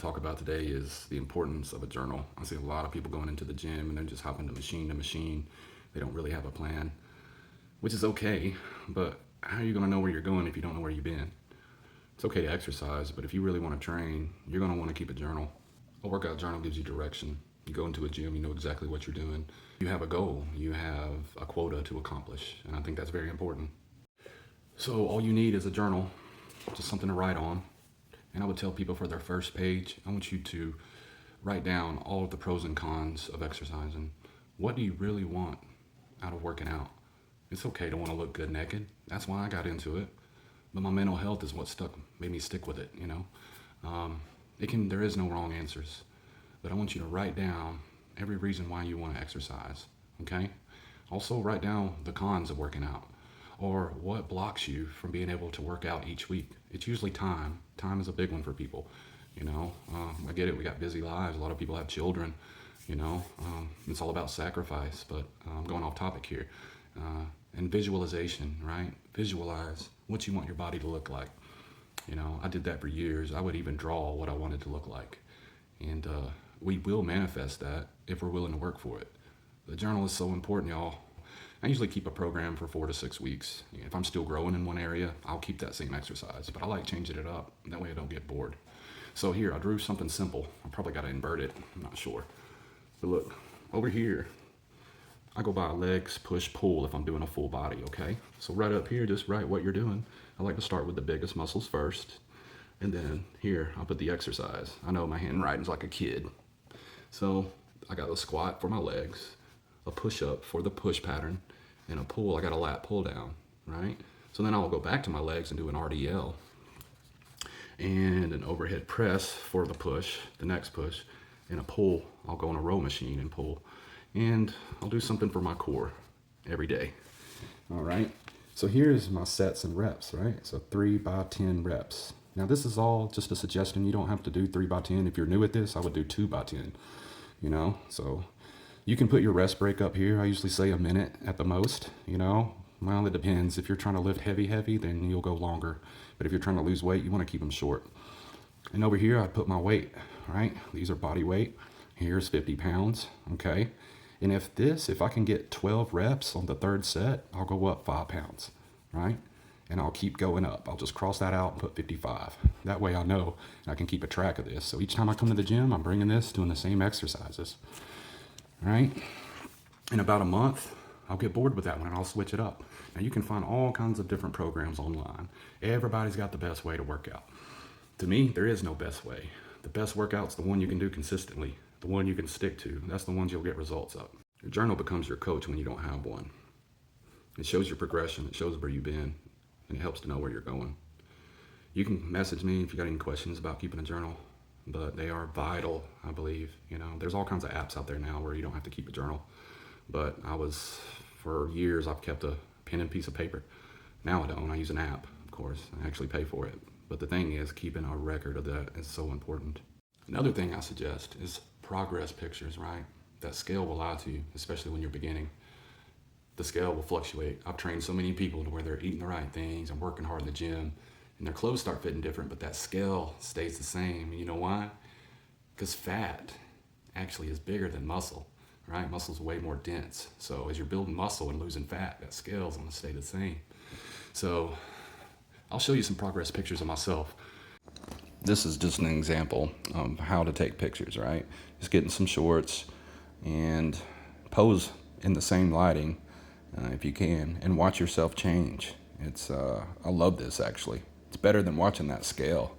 talk about today is the importance of a journal. I see a lot of people going into the gym and they're just hopping to machine. They don't really have a plan, which is okay, but how are you going to know where you're going if you don't know where you've been? It's okay to exercise, but if you really want to train, you're going to want to keep a journal. A workout journal gives you direction. You go into a gym, you know exactly what you're doing. You have a goal, you have a quota to accomplish, and I think that's very important. So all you need is a journal, just something to write on. And I would tell people for their first page, I want you to write down all of the pros and cons of exercising. What do you really want out of working out? It's okay to want to look good naked. That's why I got into it. But my mental health is what made me stick with it, you know. There is no wrong answers. But I want you to write down every reason why you want to exercise, okay? Also write down the cons of working out, or what blocks you from being able to work out each week. It's usually time. Time is a big one for people, you know. I get it, we got busy lives. A lot of people have children, you know. It's all about sacrifice, but I'm going off topic here. And visualization, right? Visualize what you want your body to look like. You know, I did that for years. I would even draw what I wanted to look like. And we will manifest that if we're willing to work for it. The journal is so important, y'all. I usually keep a program for 4 to 6 weeks. If I'm still growing in one area, I'll keep that same exercise, but I like changing it up. That way I don't get bored. So here, I drew something simple. I probably got to invert it, I'm not sure. But look, over here, I go by legs, push, pull if I'm doing a full body, okay? So right up here, just write what you're doing. I like to start with the biggest muscles first. And then here, I'll put the exercise. I know my handwriting's like a kid. So I got a squat for my legs, a push-up for the push pattern, and a pull, I got a lat pull down, right? So then I'll go back to my legs and do an RDL and an overhead press for the push, the next push, and a pull. I'll go on a row machine and pull. And I'll do something for my core every day. All right, so here's my sets and reps, right? So 3 by 10 reps. Now this is all just a suggestion. You don't have to do 3 by 10. If you're new at this, I would do 2 by 10, you know? So you can put your rest break up here. I usually say a minute at the most, you know? Well, it depends. If you're trying to lift heavy, then you'll go longer. But if you're trying to lose weight, you want to keep them short. And over here, I put my weight, right? These are body weight. Here's 50 pounds, okay? And if I can get 12 reps on the third set, I'll go up 5 pounds, right? And I'll keep going up. I'll just cross that out and put 55. That way I know I can keep a track of this. So each time I come to the gym, I'm bringing this, doing the same exercises. Right? In about a month, I'll get bored with that one and I'll switch it up. Now you can find all kinds of different programs online. Everybody's got the best way to work out. To me, there is no best way. The best workout's the one you can do consistently, the one you can stick to. That's the ones you'll get results of. Your journal becomes your coach when you don't have one. It shows your progression, it shows where you've been, and it helps to know where you're going. You can message me if you got any questions about keeping a journal. But they are vital, I believe. You know, there's all kinds of apps out there now where you don't have to keep a journal. But for years, I've kept a pen and piece of paper. Now I don't. I use an app, of course. I actually pay for it. But the thing is, keeping a record of that is so important. Another thing I suggest is progress pictures, right? That scale will lie to you, especially when you're beginning. The scale will fluctuate. I've trained so many people to where they're eating the right things and working hard in the gym, and their clothes start fitting different, but that scale stays the same. And you know why? Because fat actually is bigger than muscle, right? Muscle's way more dense. So as you're building muscle and losing fat, that scale's gonna stay the same. So I'll show you some progress pictures of myself. This is just an example of how to take pictures, right? Just getting some shorts and pose in the same lighting if you can, and watch yourself change. I love this actually. It's better than watching that scale.